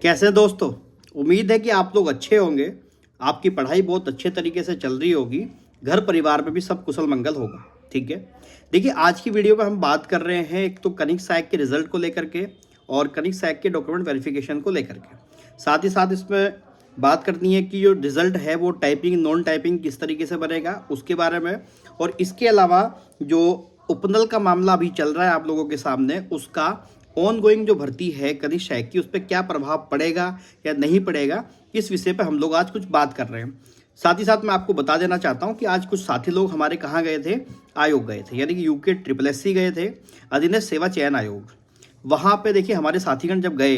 कैसे हैं दोस्तों। उम्मीद है कि आप लोग अच्छे होंगे। आपकी पढ़ाई बहुत अच्छे तरीके से चल रही होगी। घर परिवार में भी सब कुशल मंगल होगा। ठीक है, देखिए आज की वीडियो में हम बात कर रहे हैं एक तो कनिक सैक के रिजल्ट को लेकर के और कनिक सैक के डॉक्यूमेंट वेरिफिकेशन को लेकर के। साथ ही साथ इसमें बात करनी है कि जो रिजल्ट है वो टाइपिंग नॉन टाइपिंग किस तरीके से बनेगा उसके बारे में, और इसके अलावा जो उपनल का मामला अभी चल रहा है आप लोगों के सामने, उसका ऑन गोइंग जो भर्ती है कनिक सैक की, उस पर क्या प्रभाव पड़ेगा या नहीं पड़ेगा, इस विषय पर हम लोग आज कुछ बात कर रहे हैं। साथ ही साथ मैं आपको बता देना चाहता हूं कि आज कुछ साथी लोग हमारे कहाँ गए थे, आयोग गए थे, यानी कि यूके SSSC गए थे, अधीनस्थ सेवा चयन आयोग। वहाँ पे देखिए हमारे साथीगण जब गए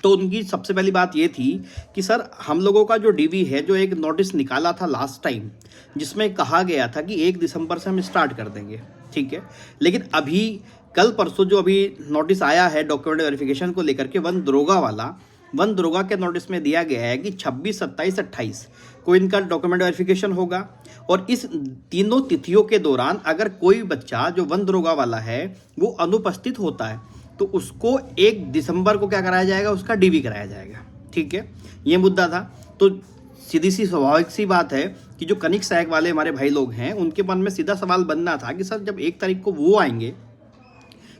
तो उनकी सबसे पहली बात ये थी कि सर हम लोगों का जो डीवी है, जो एक नोटिस निकाला था लास्ट टाइम जिसमें कहा गया था कि 1 दिसंबर से हम स्टार्ट कर देंगे, ठीक है, लेकिन अभी कल परसों जो अभी नोटिस आया है डॉक्यूमेंट वेरिफिकेशन को लेकर के वन दरोगा के नोटिस में दिया गया है कि 26, 27, 28 को इनका डॉक्यूमेंट वेरिफिकेशन होगा। और इस तीनों तिथियों के दौरान अगर कोई बच्चा जो वन दरोगा वाला है वो अनुपस्थित होता है तो उसको 1 दिसंबर को क्या कराया जाएगा, उसका डीवी कराया जाएगा। ठीक है, ये मुद्दा था। तो सीधी सी स्वाभाविक सी बात है कि जो कनिक सैक वाले हमारे भाई लोग हैं उनके मन में सीधा सवाल बनना था कि सर जब 1 तारीख को वो आएंगे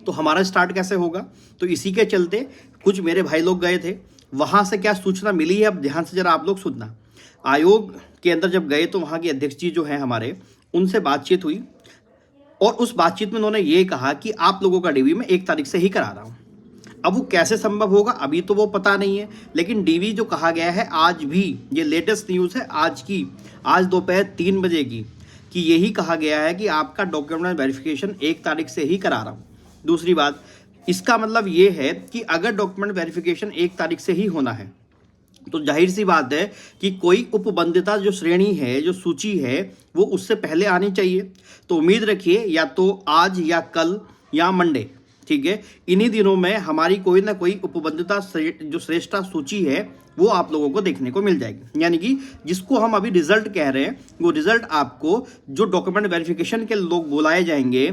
तो हमारा स्टार्ट कैसे होगा। तो इसी के चलते कुछ मेरे भाई लोग गए थे। वहाँ से क्या सूचना मिली है, अब ध्यान से जरा आप लोग सुनना। आयोग के अंदर जब गए तो वहाँ के अध्यक्ष जी जो हैं हमारे, उनसे बातचीत हुई और उस बातचीत में उन्होंने ये कहा कि आप लोगों का डीवी मैं 1 तारीख से ही करा रहा हूँ। अब वो कैसे संभव होगा अभी तो वो पता नहीं है, लेकिन डीवी जो कहा गया है आज भी, ये लेटेस्ट न्यूज़ है आज की, आज दोपहर 3 बजे की, कि यही कहा गया है कि आपका डॉक्यूमेंट वेरिफिकेशन 1 तारीख से ही करा रहा हूँ। दूसरी बात, इसका मतलब ये है कि अगर डॉक्यूमेंट वेरिफिकेशन 1 तारीख से ही होना है तो जाहिर सी बात है कि कोई उपबंधिता जो श्रेणी है, जो सूची है, वो उससे पहले आनी चाहिए। तो उम्मीद रखिए या तो आज या कल या मंडे, ठीक है, इन्हीं दिनों में हमारी कोई ना कोई उपबंधिता जो श्रेष्ठता सूची है वो आप लोगों को देखने को मिल जाएगी। यानी कि जिसको हम अभी रिजल्ट कह रहे हैं, वो रिजल्ट आपको जो डॉक्यूमेंट वेरिफिकेशन के लोग बुलाए जाएंगे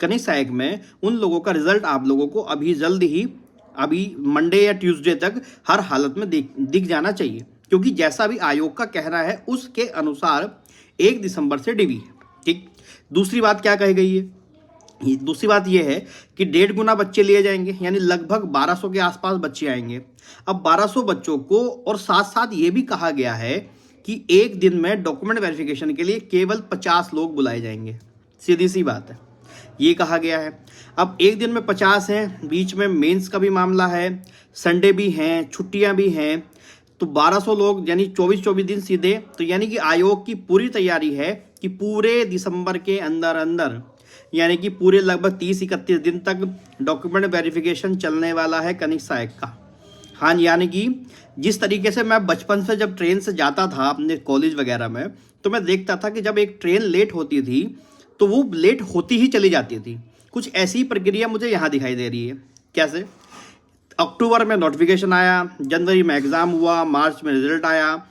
कनिक सैक में, उन लोगों का रिजल्ट आप लोगों को अभी जल्द ही, अभी मंडे या ट्यूसडे तक हर हालत में दिख जाना चाहिए, क्योंकि जैसा भी आयोग का कहना है उसके अनुसार 1 दिसंबर से डीवी है। ठीक, दूसरी बात क्या कही गई है, दूसरी बात यह है कि 1.5 गुना बच्चे लिए जाएंगे, यानी लगभग 1200 के आसपास बच्चे आएंगे। अब 1200 बच्चों को, और साथ साथ ये भी कहा गया है कि एक दिन में डॉक्यूमेंट वेरिफिकेशन के लिए केवल 50 लोग बुलाए जाएंगे। सीधी सी बात है, ये कहा गया है। अब एक दिन में 50 हैं, बीच में मेंस का भी मामला है, संडे भी हैं, छुट्टियां भी हैं, तो 1200 लोग यानी 24 दिन सीधे। तो यानी कि आयोग की पूरी तैयारी है कि पूरे दिसंबर के अंदर अंदर, यानी कि पूरे लगभग 30-31 दिन तक डॉक्यूमेंट वेरिफिकेशन चलने वाला है कनिक सैक का। हाँ, यानी कि जिस तरीके से मैं बचपन से जब ट्रेन से जाता था अपने कॉलेज वगैरह में, तो मैं देखता था कि जब एक ट्रेन लेट होती थी तो वो लेट होती ही चली जाती थी। कुछ ऐसी प्रक्रिया मुझे यहाँ दिखाई दे रही है। कैसे? अक्टूबर में नोटिफिकेशन आया, जनवरी में एग्ज़ाम हुआ, मार्च में रिजल्ट आया,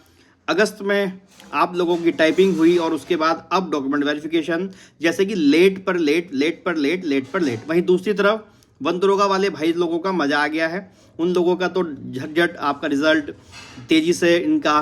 अगस्त में आप लोगों की टाइपिंग हुई, और उसके बाद अब डॉक्यूमेंट वेरिफिकेशन, जैसे कि लेट पर लेट। वहीं दूसरी तरफ वन दरोगा वाले भाई लोगों का मज़ा आ गया है। उन लोगों का तो झटझट आपका रिजल्ट, तेज़ी से इनका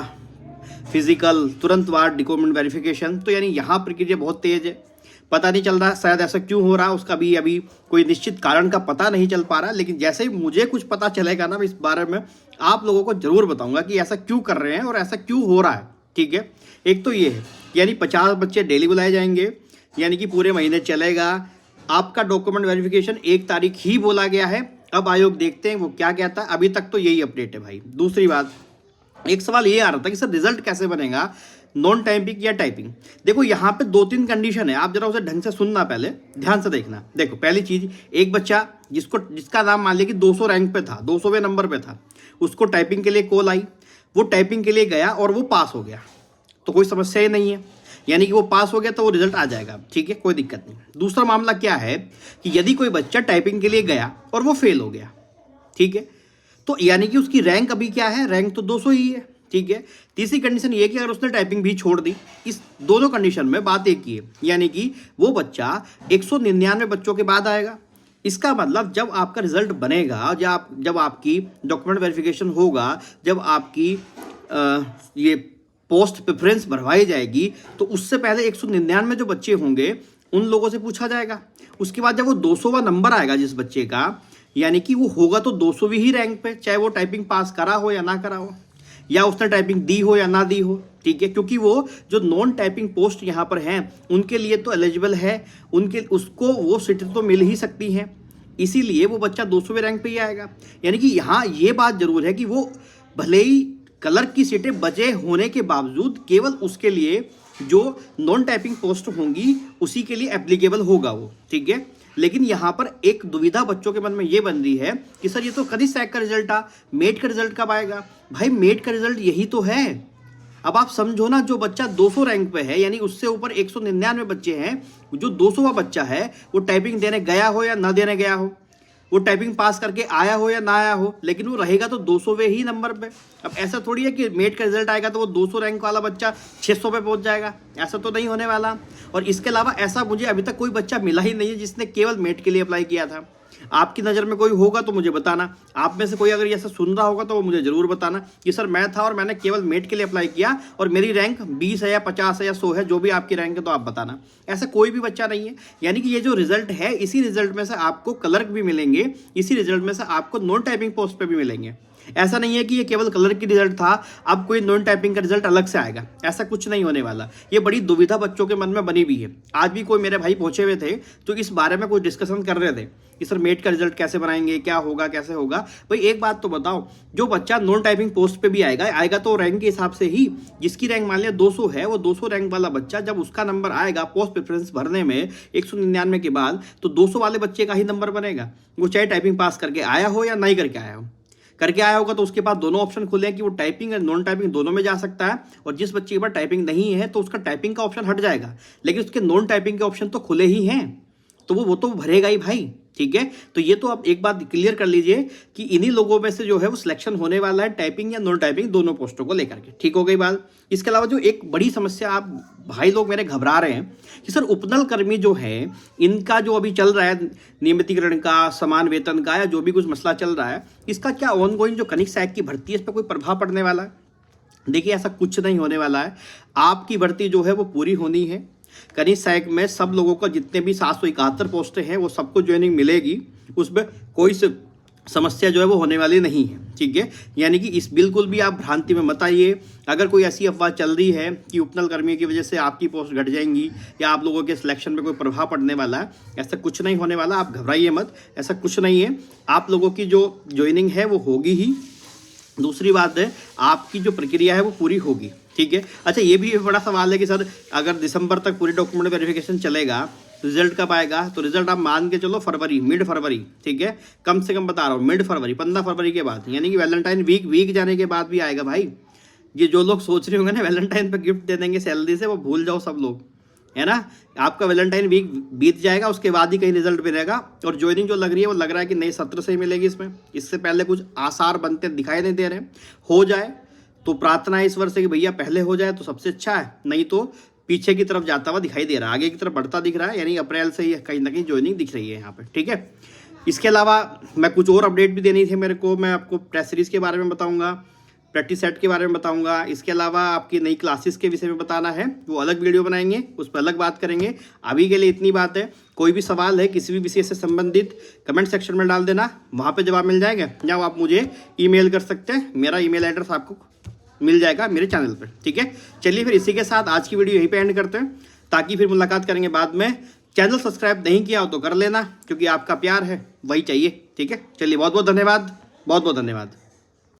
फिजिकल, तुरंत बाद डॉक्यूमेंट वेरिफिकेशन। तो यानी यहाँ प्रक्रिया बहुत तेज़ है। पता नहीं चल रहा शायद ऐसा क्यों हो रहा, उसका भी अभी कोई निश्चित कारण का पता नहीं चल पा रहा, लेकिन जैसे ही मुझे कुछ पता चलेगा ना, इस बारे में आप लोगों को जरूर बताऊंगा कि ऐसा क्यों कर रहे हैं और ऐसा क्यों हो रहा है। ठीक है, एक तो ये है यानी 50 बच्चे डेली बुलाए जाएंगे, यानी कि पूरे महीने चलेगा। आपका डॉक्यूमेंट वेरिफिकेशन 1 तारीख ही बोला गया है। अब आयोग देखते हैं वो क्या कहता है, अभी तक तो यही अपडेट है भाई। दूसरी बात, एक सवाल ये आ रहा था कि सर रिजल्ट कैसे बनेगा, नॉन टाइपिंग या टाइपिंग। देखो यहाँ पे 2-3 कंडीशन है, आप जरा उसे ढंग से सुनना, पहले ध्यान से देखना। देखो पहली चीज, एक बच्चा जिसका नाम मान लिया कि 200 रैंक पे था, 200वें नंबर पे था, उसको टाइपिंग के लिए कॉल आई, वो टाइपिंग के लिए गया और वो पास हो गया, तो कोई समस्या ही नहीं है, यानी कि वो पास हो गया तो वो रिजल्ट आ जाएगा। ठीक है, कोई दिक्कत नहीं। दूसरा मामला क्या है कि यदि कोई बच्चा टाइपिंग के लिए गया और वो फेल हो गया, ठीक है, तो यानी कि उसकी रैंक अभी क्या है, रैंक तो 200 ही है। ठीक है, तीसरी कंडीशन ये कि अगर उसने टाइपिंग भी छोड़ दी, इस दोनों कंडीशन में बात एक ही है, यानी कि वो बच्चा 199 बच्चों के बाद आएगा, इसका मतलब जब आपका रिजल्ट बनेगा, जब आपकी डॉक्यूमेंट वेरिफिकेशन होगा, जब आपकी ये पोस्ट प्रेफरेंस भरवाई जाएगी, तो उससे पहले 199 जो बच्चे होंगे उन लोगों से पूछा जाएगा। उसके बाद जब वो 200वां नंबर आएगा जिस बच्चे का, यानी कि वो होगा तो 200वीं ही रैंक पे, चाहे वो टाइपिंग पास करा हो या ना करा हो, या उसने टाइपिंग दी हो या ना दी हो, ठीक है। क्योंकि वो जो नॉन टाइपिंग पोस्ट यहाँ पर हैं उनके लिए तो एलिजिबल है, उसको वो सीटें तो मिल ही सकती हैं, इसीलिए वो बच्चा 200वें रैंक पे ही आएगा। यानी कि यहाँ ये बात जरूर है कि वो भले ही क्लर्क की सीटें बचे होने के बावजूद केवल उसके लिए जो नॉन टाइपिंग पोस्ट होंगी उसी के लिए एप्लीकेबल होगा वो, ठीक है। लेकिन यहाँ पर एक दुविधा बच्चों के मन में ये बन रही है कि सर ये तो कभी सैक का रिजल्ट आ, मेट का रिजल्ट कब आएगा? भाई मेट का रिजल्ट यही तो है। अब आप समझो ना, जो बच्चा 200 रैंक पे है, यानी उससे ऊपर 199 बच्चे हैं, जो 200वां बच्चा है वो टाइपिंग देने गया हो या ना देने गया हो, वो टाइपिंग पास करके आया हो या ना आया हो, लेकिन वो रहेगा तो 200वें ही नंबर पे। अब ऐसा थोड़ी है कि मेट का रिजल्ट आएगा तो वो 200 रैंक वाला बच्चा 600 पे पहुंच जाएगा, ऐसा तो नहीं होने वाला। और इसके अलावा ऐसा मुझे अभी तक कोई बच्चा मिला ही नहीं है जिसने केवल मेट के लिए अप्लाई किया था। आपकी नज़र में कोई होगा तो मुझे बताना, आप में से कोई अगर ऐसा सुन रहा होगा तो वो मुझे ज़रूर बताना कि सर मैं था और मैंने केवल मेट के लिए अप्लाई किया और मेरी रैंक 20 है या 50 है या 100 है, जो भी आपकी रैंक है तो आप बताना। ऐसा कोई भी बच्चा नहीं है। यानी कि ये जो रिजल्ट है, इसी रिजल्ट में से आपको क्लर्क भी मिलेंगे, इसी रिजल्ट में से आपको नॉन टाइपिंग पोस्ट पे भी मिलेंगे। ऐसा नहीं है कि ये केवल क्लर्क की रिजल्ट था, अब कोई नॉन टाइपिंग का रिजल्ट अलग से आएगा, ऐसा कुछ नहीं होने वाला। ये बड़ी दुविधा बच्चों के मन में बनी हुई है। आज भी कोई मेरे भाई पहुंचे हुए थे तो इस बारे में कुछ डिस्कशन कर रहे थे कि सर मेट का रिजल्ट कैसे बनाएंगे, क्या होगा, कैसे होगा। भाई एक बात तो बताओ, जो बच्चा नॉन टाइपिंग पोस्ट पे भी आएगा तो रैंक के हिसाब से ही। जिसकी रैंक मान लिया 200 है, वो 200 रैंक वाला बच्चा जब उसका नंबर आएगा पोस्ट प्रेफरेंस भरने में 199 के बाद, तो 200 वाले बच्चे का ही नंबर बनेगा, वो चाहे टाइपिंग पास करके आया हो या नहीं करके आया हो। करके आया होगा तो उसके पास दोनों ऑप्शन खुले हैं कि वो टाइपिंग और नॉन टाइपिंग दोनों में जा सकता है, और जिस बच्चे के पास टाइपिंग नहीं है तो उसका टाइपिंग का ऑप्शन हट जाएगा, लेकिन उसके नॉन टाइपिंग के ऑप्शन तो खुले ही हैं, तो वो तो भरेगा ही भाई, ठीक है। तो ये तो आप एक बात क्लियर कर लीजिए कि इन्हीं लोगों में से जो है वो सिलेक्शन होने वाला है टाइपिंग या नॉन टाइपिंग दोनों पोस्टों को लेकर के, ठीक हो गई बात। इसके अलावा जो एक बड़ी समस्या आप भाई लोग मेरे घबरा रहे हैं कि सर उपनल कर्मी जो है इनका जो अभी चल रहा है नियमितीकरण का, समान वेतन का, या जो भी कुछ मसला चल रहा है, इसका क्या ऑनगोइंग जो खनिज सहायक की भर्ती है इस पर कोई प्रभाव पड़ने वाला है? देखिए ऐसा कुछ नहीं होने वाला है। आपकी भर्ती जो है वो पूरी होनी है। खनिज सहायक में सब लोगों का जितने भी 771 पोस्टें हैं वो सबको ज्वाइनिंग मिलेगी, उसमें कोई समस्या जो है वो होने वाली नहीं है, ठीक है। यानी कि इस बिल्कुल भी आप भ्रांति में मत आइए। अगर कोई ऐसी अफवाह चल रही है कि उपनल कर्मियों की वजह से आपकी पोस्ट घट जाएंगी या आप लोगों के सिलेक्शन में कोई प्रभाव पड़ने वाला है, ऐसा कुछ नहीं होने वाला, आप घबराइए मत, ऐसा कुछ नहीं है। आप लोगों की जो ज्वाइनिंग है वो होगी ही। दूसरी बात है, आपकी जो प्रक्रिया है वो पूरी होगी, ठीक है। अच्छा, ये भी बड़ा सवाल है कि सर अगर दिसंबर तक पूरी डॉक्यूमेंट वेरिफिकेशन चलेगा, रिजल्ट कब आएगा? तो रिजल्ट आप मान के चलो फरवरी, मिड फरवरी, ठीक है, कम से कम बता रहा हूँ मिड फरवरी, 15 फरवरी के बाद, यानी कि वैलेंटाइन वीक जाने के बाद भी आएगा भाई। ये जो लोग सोच रहे होंगे ना वैलेंटाइन पे गिफ्ट दे देंगे सैलरी से, वो भूल जाओ सब लोग, है ना। आपका वैलेंटाइन वीक बीत जाएगा, उसके बाद ही कहीं रिजल्ट मिलेगा। और ज्वाइनिंग जो लग रही है वो लग रहा है कि नई सत्र से ही मिलेगी इसमें, इससे पहले कुछ आसार बनते दिखाई नहीं दे रहे। हो जाए तो प्रार्थना है ईश्वर से कि भैया पहले हो जाए तो सबसे अच्छा है, नहीं तो पीछे की तरफ जाता हुआ दिखाई दे रहा है, आगे की तरफ बढ़ता दिख रहा है, यानी अप्रैल से ही कहीं ना कहीं ज्वाइनिंग दिख रही है यहाँ पे, ठीक है। इसके अलावा मैं कुछ और अपडेट भी देनी थी मेरे को, मैं आपको प्रेस सीरीज के बारे में बताऊंगा, प्रैक्टिस सेट के बारे में बताऊंगा। इसके अलावा आपकी नई क्लासेस के विषय में बताना है, वो अलग वीडियो बनाएंगे, उस पर अलग बात करेंगे। अभी के लिए इतनी बात है। कोई भी सवाल है किसी भी विषय से संबंधित कमेंट सेक्शन में डाल देना, वहाँ पे जवाब मिल जाएगा, या आप मुझे ईमेल कर सकते हैं, मेरा ईमेल एड्रेस आपको मिल जाएगा मेरे चैनल पर, ठीक है। चलिए फिर इसी के साथ आज की वीडियो यहीं पे एंड करते हैं, ताकि फिर मुलाकात करेंगे बाद में। चैनल सब्सक्राइब नहीं किया हो तो कर लेना, क्योंकि आपका प्यार है वही चाहिए, ठीक है। चलिए बहुत बहुत धन्यवाद, बहुत बहुत धन्यवाद।